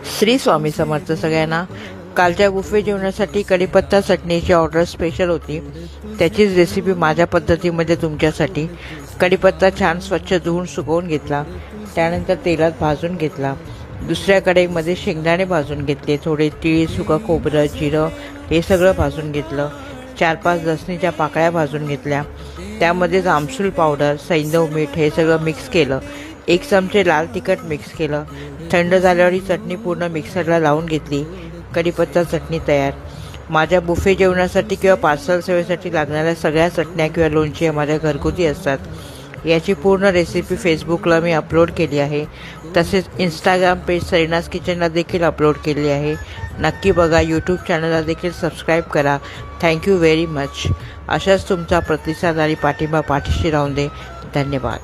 श्री स्वामी समर्थ सगळ्यांना. कालच्या बुफे जेवणासाठी कढीपत्ता चटणीची ऑर्डर स्पेशल होती. त्याचीच रेसिपी माझ्या पद्धतीमध्ये तुमच्यासाठी. कढीपत्ता छान स्वच्छ धुवून सुकवून घेतला. त्यानंतर तेलात भाजून घेतला. दुसऱ्या कढईमध्ये शेंगदाणे भाजून घेतले. थोडे तीळ, सुकं खोबरं, जिरं हे सगळं भाजून घेतलं. 4-5 लसणीच्या पाकळ्या भाजून घेतल्या. त्यामध्येच आमसूल पावडर, सैंधव, मीठ हे सगळं मिक्स केलं. 1 चमचे लाल तिखट मिक्स केलं. थंड झाल्यावर ही चटणी पूर्ण मिक्सरला लावून घेतली. कढीपत्ता चटणी तयार. माझ्या बुफे जेवणासाठी किंवा पार्सल सेवेसाठी लागणाऱ्या सगळ्या चटण्या किंवा लोणची माझ्या घरगुती असतात. याची पूर्ण रेसिपी फेसबुकला मी अपलोड केली आहे. तसेच इंस्टाग्राम पेज सरीनाज किचनला देखील अपलोड केली आहे. नक्की बघा. यूट्यूब चॅनलला देखील सबस्क्राईब करा. Thank you very much. अशाच तुमचा प्रतिसाद आणि पाठिंबा पाठीशी राहून दे. धन्यवाद.